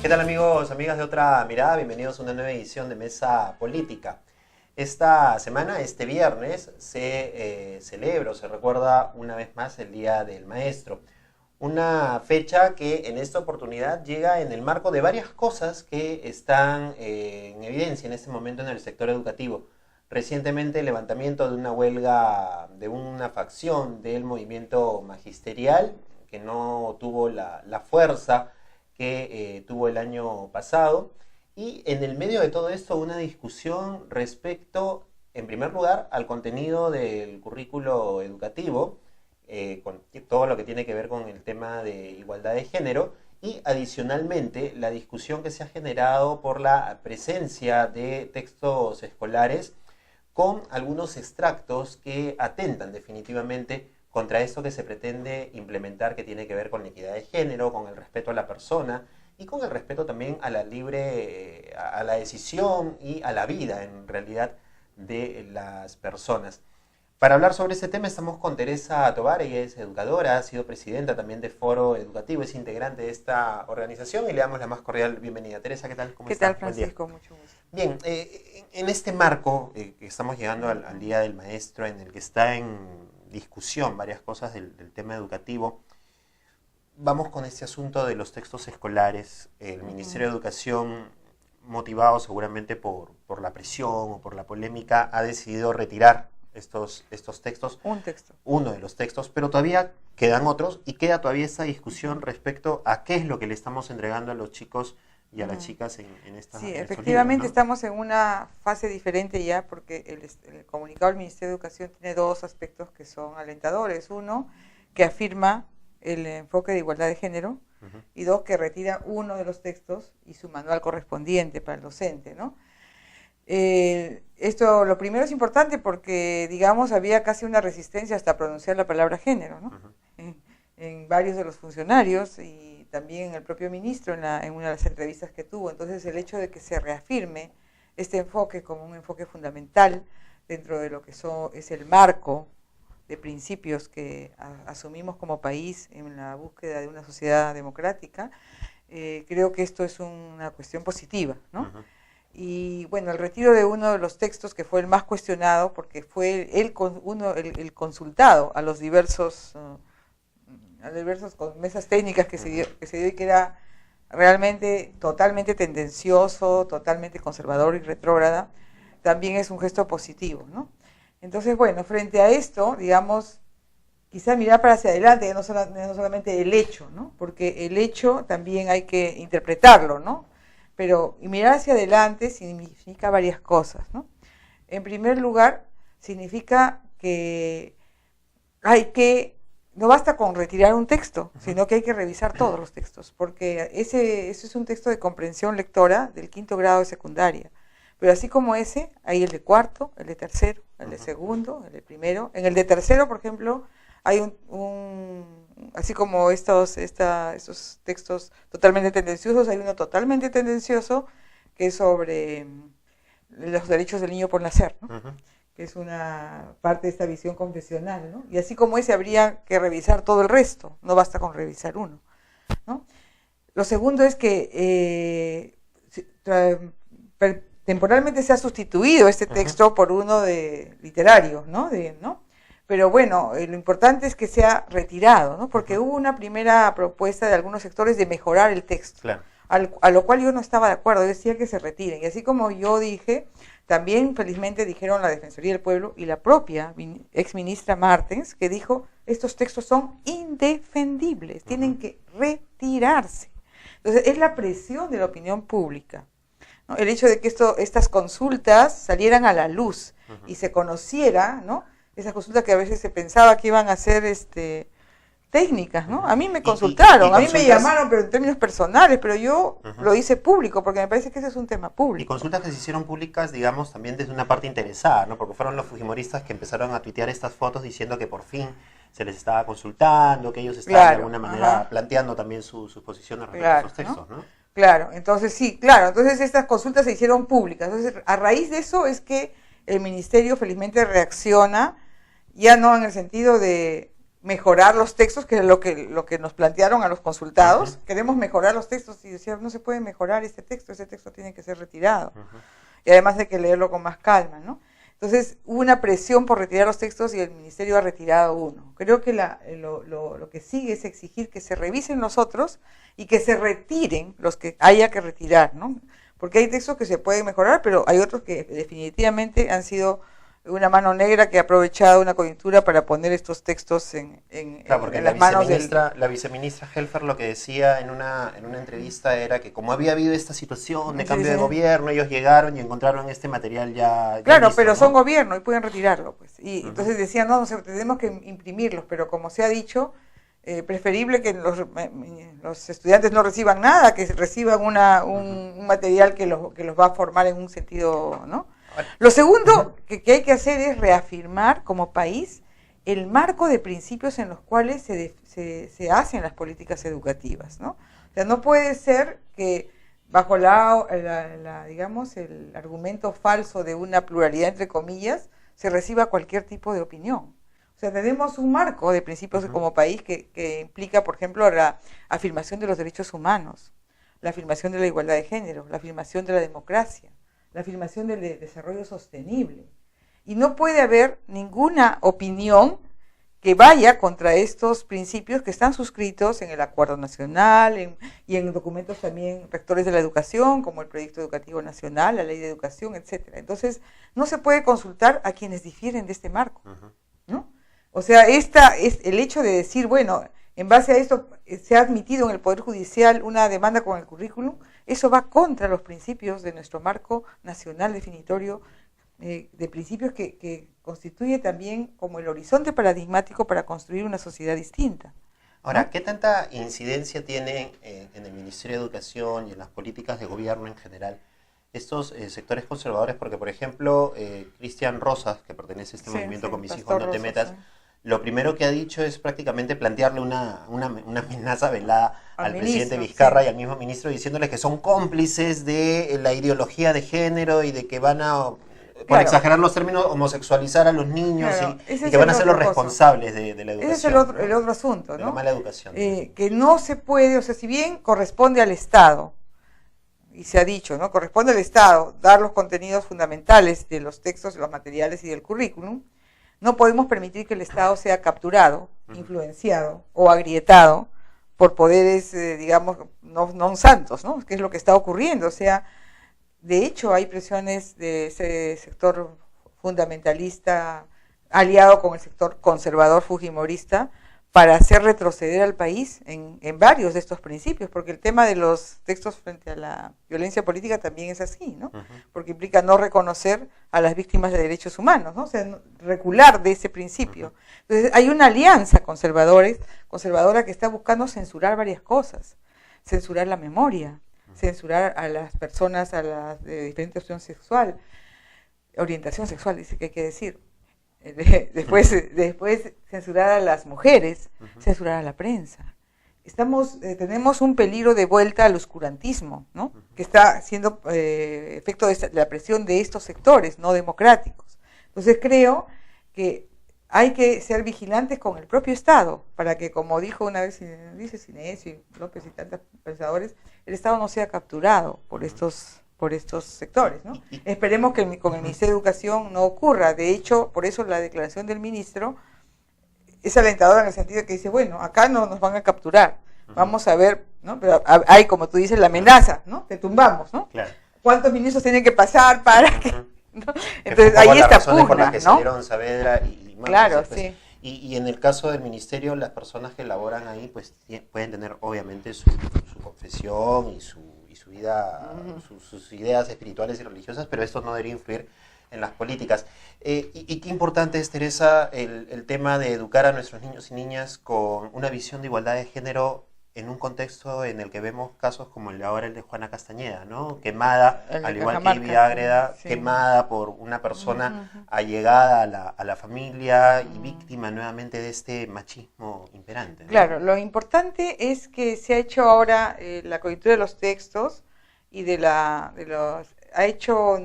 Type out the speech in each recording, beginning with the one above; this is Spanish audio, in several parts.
¿Qué tal amigos, amigas de Otra Mirada? Bienvenidos a una nueva edición de Mesa Política. Esta semana, este viernes, se celebra o se recuerda una vez más el Día del Maestro. Una fecha que en esta oportunidad llega en el marco de varias cosas que están en evidencia en este momento en el sector educativo. Recientemente el levantamiento de una huelga de una facción del movimiento magisterial que no tuvo la fuerza que tuvo el año pasado, y en el medio de todo esto una discusión respecto, en primer lugar, al contenido del currículo educativo, con todo lo que tiene que ver con el tema de igualdad de género, y adicionalmente la discusión que se ha generado por la presencia de textos escolares con algunos extractos que atentan definitivamente contra esto que se pretende implementar, que tiene que ver con la equidad de género, con el respeto a la persona y con el respeto también a la libre, a la decisión y a la vida en realidad de las personas. Para hablar sobre este tema estamos con Teresa Tovar. Ella es educadora, ha sido presidenta también de Foro Educativo, es integrante de esta organización y le damos la más cordial bienvenida. Teresa, ¿qué tal? ¿Cómo estás? ¿Qué tal, Francisco? Mucho gusto. Bien, en este marco que estamos llegando al Día del Maestro, en el que está en discusión varias cosas del tema educativo, vamos con este asunto de los textos escolares. El Ministerio de Educación, motivado seguramente por la presión o por la polémica, ha decidido retirar estos textos. Uno de los textos, pero todavía quedan otros y queda todavía esta discusión respecto a qué es lo que le estamos entregando a los chicos y a las chicas en esta. Sí, efectivamente, ¿no? Estamos en una fase diferente ya, porque el comunicado del Ministerio de Educación tiene dos aspectos que son alentadores. Uno, que afirma el enfoque de igualdad de género, y dos, que retira uno de los textos y su manual correspondiente para el docente, ¿no? Esto, lo primero, es importante porque, digamos, había casi una resistencia hasta pronunciar la palabra género, ¿no? En varios de los funcionarios y también el propio ministro en una de las entrevistas que tuvo. Entonces, el hecho de que se reafirme este enfoque como un enfoque fundamental dentro de lo que es el marco de principios que asumimos como país en la búsqueda de una sociedad democrática, creo que esto es una cuestión positiva, ¿no? Y bueno, el retiro de uno de los textos que fue el más cuestionado, porque fue el consultado a los diversos con mesas técnicas que se dio y que era realmente totalmente tendencioso, totalmente conservador y retrógrada, también es un gesto positivo, ¿no? Entonces, bueno, frente a esto, digamos, quizá mirar para hacia adelante, no solamente el hecho, ¿no? Porque el hecho también hay que interpretarlo, ¿no? Pero mirar hacia adelante significa varias cosas, ¿no? En primer lugar, significa que no basta con retirar un texto, sino que hay que revisar todos los textos, porque ese es un texto de comprensión lectora del 5º grado de secundaria. Pero así como ese, hay el de cuarto, el de tercero, el de segundo, el de primero. En el de tercero, por ejemplo, hay así como estos textos totalmente tendenciosos, hay uno totalmente tendencioso que es sobre los derechos del niño por nacer, ¿no? Que es una parte de esta visión confesional, ¿no? Y así como ese, habría que revisar todo el resto, no basta con revisar uno, ¿no? Lo segundo es que temporalmente se ha sustituido este texto por uno de literario, ¿no? Pero bueno, lo importante es que sea retirado, ¿no? Porque hubo una primera propuesta de algunos sectores de mejorar el texto, claro, a lo cual yo no estaba de acuerdo. Yo decía que se retiren. Y así como yo dije, también felizmente dijeron la Defensoría del Pueblo y la propia exministra Martens, que dijo, estos textos son indefendibles, tienen que retirarse. Entonces, es la presión de la opinión pública, ¿no? El hecho de que estas consultas salieran a la luz y se conociera, ¿no? Esas consultas que a veces se pensaba que iban a ser técnicas, ¿no? A mí me consultaron, a mí me llamaron, pero en términos personales, pero yo lo hice público, porque me parece que ese es un tema público. Y consultas que se hicieron públicas, digamos, también desde una parte interesada, ¿no? Porque fueron los fujimoristas que empezaron a tuitear estas fotos diciendo que por fin se les estaba consultando, que ellos estaban de alguna manera planteando también sus posiciones respecto a esos textos, ¿no? Claro, entonces sí, claro, entonces estas consultas se hicieron públicas. Entonces, a raíz de eso es que el ministerio felizmente reacciona, ya no en el sentido de mejorar los textos, que es lo que nos plantearon a los consultados. Queremos mejorar los textos, y decían, no se puede mejorar ese texto tiene que ser retirado. Y además hay que leerlo con más calma, ¿no? Entonces hubo una presión por retirar los textos y el ministerio ha retirado uno. Creo que lo que sigue es exigir que se revisen los otros y que se retiren los que haya que retirar, ¿no? Porque hay textos que se pueden mejorar, pero hay otros que definitivamente han sido una mano negra que ha aprovechado una coyuntura para poner estos textos en las manos del... La viceministra Helfer lo que decía en una entrevista era que como había habido esta situación de cambio de gobierno, ellos llegaron y encontraron este material ya claro, listo, pero ¿no? Son gobierno y pueden retirarlo, pues. Y entonces decían, no, tenemos que imprimirlos, pero como se ha dicho, preferible que los estudiantes no reciban nada, que reciban un material que los va a formar en un sentido, ¿no? Lo segundo que hay que hacer es reafirmar como país el marco de principios en los cuales se hacen las políticas educativas, ¿no? O sea, no puede ser que bajo digamos, el argumento falso de una pluralidad entre comillas se reciba cualquier tipo de opinión. O sea, tenemos un marco de principios como país que implica, por ejemplo, la afirmación de los derechos humanos, la afirmación de la igualdad de género, la afirmación de la democracia, la afirmación del desarrollo sostenible. Y no puede haber ninguna opinión que vaya contra estos principios que están suscritos en el Acuerdo Nacional y en documentos también rectores de la educación, como el Proyecto Educativo Nacional, la Ley de Educación, etcétera. Entonces, no se puede consultar a quienes difieren de este marco, ¿no? O sea, es el hecho de decir, bueno, en base a esto se ha admitido en el Poder Judicial una demanda con el currículum, eso va contra los principios de nuestro marco nacional definitorio, de principios que constituye también como el horizonte paradigmático para construir una sociedad distinta. Ahora, ¿no? ¿Qué tanta incidencia tienen en el Ministerio de Educación y en las políticas de gobierno en general estos sectores conservadores? Porque, por ejemplo, Cristian Rosas, que pertenece a este movimiento Con mis hijos no te metas, lo primero que ha dicho es prácticamente plantearle una amenaza velada al presidente Vizcarra y al mismo ministro, diciéndoles que son cómplices de la ideología de género y de que van a, por exagerar los términos, homosexualizar a los niños y que van a ser los responsables de la educación. Ese es el otro asunto, ¿no? De la mala educación. Que no se puede, o sea, si bien corresponde al Estado, y se ha dicho, ¿no? Corresponde al Estado dar los contenidos fundamentales de los textos, los materiales y del currículum, no podemos permitir que el Estado sea capturado, influenciado o agrietado por poderes, digamos, no santos, ¿no? Que es lo que está ocurriendo. O sea, de hecho hay presiones de ese sector fundamentalista aliado con el sector conservador fujimorista para hacer retroceder al país en varios de estos principios, porque el tema de los textos frente a la violencia política también es así, ¿no? Porque implica no reconocer a las víctimas de derechos humanos, ¿no? O sea, recular de ese principio. Entonces, hay una alianza conservadora que está buscando censurar varias cosas, censurar la memoria, censurar a las personas de diferente orientación sexual, dice que hay que decir. Después censurar a las mujeres, censurar a la prensa. Tenemos un peligro de vuelta al oscurantismo, ¿no? Que está siendo efecto de la presión de estos sectores no democráticos. Entonces creo que hay que ser vigilantes con el propio Estado para que, como dijo una vez Sinesio y López y tantos pensadores, el Estado no sea capturado por estos sectores, ¿no? Esperemos que con el Ministerio de Educación no ocurra. De hecho, por eso la declaración del ministro es alentadora en el sentido de que dice, bueno, acá no nos van a capturar, vamos a ver, ¿no? Pero hay, como tú dices, la amenaza, ¿no? Te tumbamos, ¿no? Claro. ¿Cuántos ministros tienen que pasar para que...? ¿no? Entonces, ahí está pugna, por las que ¿no? salieron Saavedra y más, claro, pues, sí. Y en el caso del ministerio, las personas que laboran ahí pues pueden tener obviamente su confesión y su vida, sus ideas espirituales y religiosas, pero esto no debería influir en las políticas. Y qué importante es, Teresa, el tema de educar a nuestros niños y niñas con una visión de igualdad de género en un contexto en el que vemos casos como el de Juana Castañeda, ¿no? Quemada, al igual que Ivy Ágreda, sí. Quemada por una persona allegada a la familia y víctima nuevamente de este machismo imperante, ¿no? Claro, lo importante es que se ha hecho ahora la coyuntura de los textos y ha hecho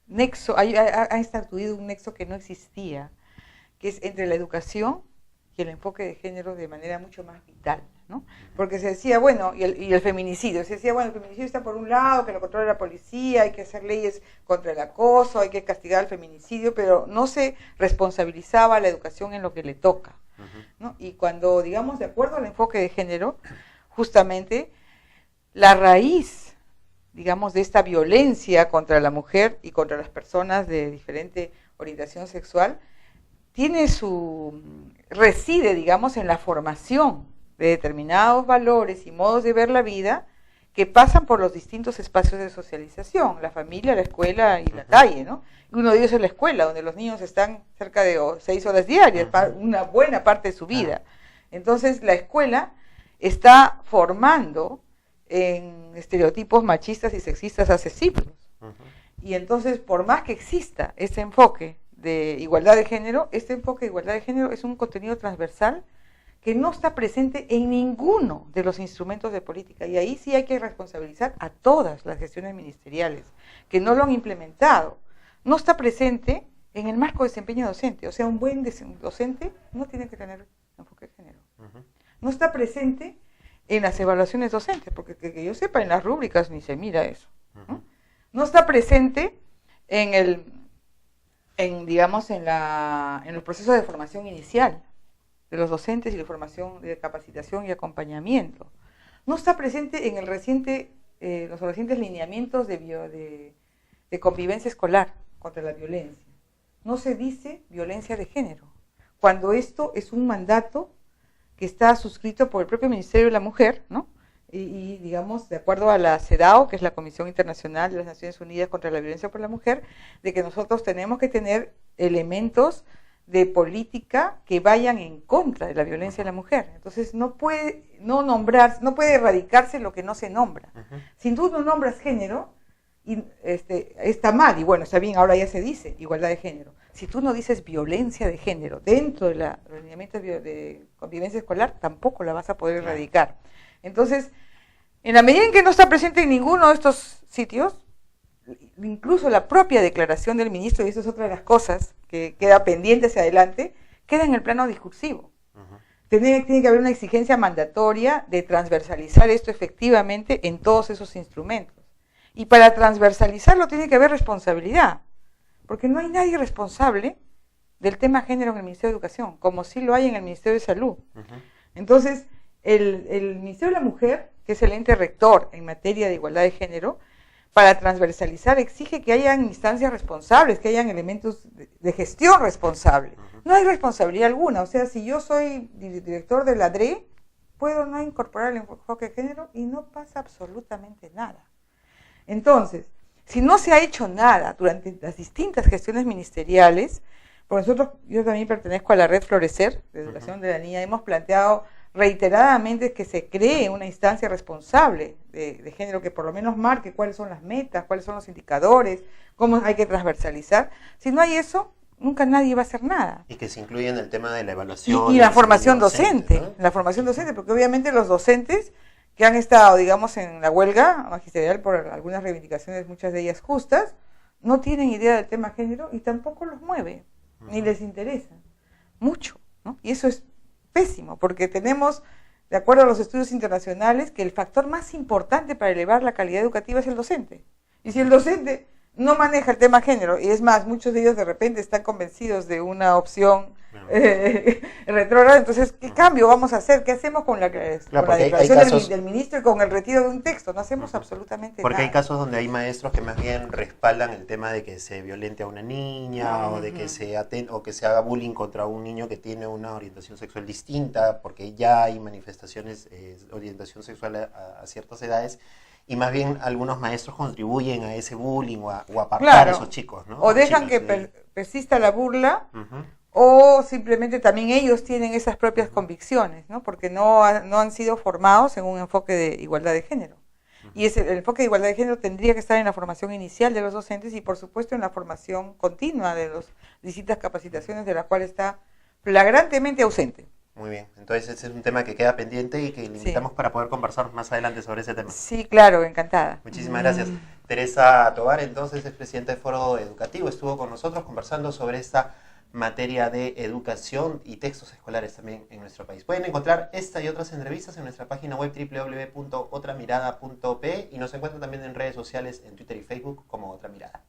nexo, ha instituido un nexo que no existía, que es entre la educación y el enfoque de género de manera mucho más vital, ¿no? Porque se decía, bueno, y el feminicidio, se decía, bueno, el feminicidio está por un lado, que lo controla la policía, hay que hacer leyes contra el acoso, hay que castigar el feminicidio, pero no se responsabilizaba la educación en lo que le toca, ¿no? Y cuando, digamos, de acuerdo al enfoque de género, justamente la raíz, digamos, de esta violencia contra la mujer y contra las personas de diferente orientación sexual, reside, digamos, en la formación de determinados valores y modos de ver la vida que pasan por los distintos espacios de socialización, la familia, la escuela y la calle, ¿no? Y uno de ellos es la escuela, donde los niños están cerca de 6 horas diarias, una buena parte de su vida. Entonces, la escuela está formando en estereotipos machistas y sexistas hace siglos. Y entonces, por más que exista ese enfoque de igualdad de género, este enfoque de igualdad de género es un contenido transversal que no está presente en ninguno de los instrumentos de política, y ahí sí hay que responsabilizar a todas las gestiones ministeriales que no lo han implementado. No está presente en el marco de desempeño docente, o sea, un buen docente no tiene que tener enfoque de género. No está presente en las evaluaciones docentes, porque que yo sepa, en las rúbricas ni se mira eso, ¿no? No está presente en los procesos de formación inicial de los docentes y de formación de capacitación y acompañamiento. No está presente en los recientes lineamientos de convivencia escolar contra la violencia. No se dice violencia de género, cuando esto es un mandato que está suscrito por el propio Ministerio de la Mujer, ¿no? Y digamos, de acuerdo a la CEDAW, que es la Comisión Internacional de las Naciones Unidas contra la Violencia por la Mujer, de que nosotros tenemos que tener elementos de política que vayan en contra de la violencia de la mujer. Entonces no puede erradicarse lo que no se nombra. Si tú no nombras género, está mal, y bueno, está bien, ahora ya se dice igualdad de género. Si tú no dices violencia de género dentro de los lineamientos de convivencia escolar, tampoco la vas a poder erradicar. Entonces, en la medida en que no está presente en ninguno de estos sitios, incluso la propia declaración del ministro, y eso es otra de las cosas que queda pendiente hacia adelante, queda en el plano discursivo. Tiene que haber una exigencia mandatoria de transversalizar esto efectivamente en todos esos instrumentos. Y para transversalizarlo tiene que haber responsabilidad, porque no hay nadie responsable del tema género en el Ministerio de Educación, como sí lo hay en el Ministerio de Salud. Entonces, el Ministerio de la Mujer, que es el ente rector en materia de igualdad de género, para transversalizar exige que hayan instancias responsables, que hayan elementos de gestión responsable. No hay responsabilidad alguna, o sea, si yo soy director de la DRE, puedo no incorporar el enfoque de género y no pasa absolutamente nada. Entonces, si no se ha hecho nada durante las distintas gestiones ministeriales, por nosotros, yo también pertenezco a la Red Florecer, de Educación de la Niña, hemos planteado reiteradamente que se cree una instancia responsable de género que por lo menos marque cuáles son las metas, cuáles son los indicadores, cómo hay que transversalizar. Si no hay eso, nunca nadie va a hacer nada. Y que se incluye en el tema de la evaluación. Y la formación docente, ¿no? La formación docente, porque obviamente los docentes que han estado, digamos, en la huelga magisterial por algunas reivindicaciones, muchas de ellas justas, no tienen idea del tema género y tampoco los mueve, ni les interesa mucho, ¿no? Y eso es pésimo, porque tenemos, de acuerdo a los estudios internacionales, que el factor más importante para elevar la calidad educativa es el docente. Y si el docente no maneja el tema género, y es más, muchos de ellos de repente están convencidos de una opción retrógrada, entonces, ¿qué cambio vamos a hacer? ¿Qué hacemos con la declaración del ministro y con el retiro de un texto? No hacemos absolutamente nada. Porque hay casos donde hay maestros que más bien respaldan el tema de que se violente a una niña o de que se haga bullying contra un niño que tiene una orientación sexual distinta, porque ya hay manifestaciones de orientación sexual a ciertas edades. Y más bien algunos maestros contribuyen a ese bullying o a apartar a esos chicos, ¿no? O dejan que persista la burla, o simplemente también ellos tienen esas propias convicciones, ¿no? Porque no han sido formados en un enfoque de igualdad de género. Y el enfoque de igualdad de género tendría que estar en la formación inicial de los docentes y, por supuesto, en la formación continua de las distintas capacitaciones de la cual está flagrantemente ausente. Muy bien, entonces ese es un tema que queda pendiente y que le invitamos para poder conversar más adelante sobre ese tema. Sí, claro, encantada. Muchísimas gracias. Teresa Tovar, entonces, es presidenta del Foro Educativo, estuvo con nosotros conversando sobre esta materia de educación y textos escolares también en nuestro país. Pueden encontrar esta y otras entrevistas en nuestra página web www.otramirada.pe y nos encuentran también en redes sociales, en Twitter y Facebook como Otra Mirada.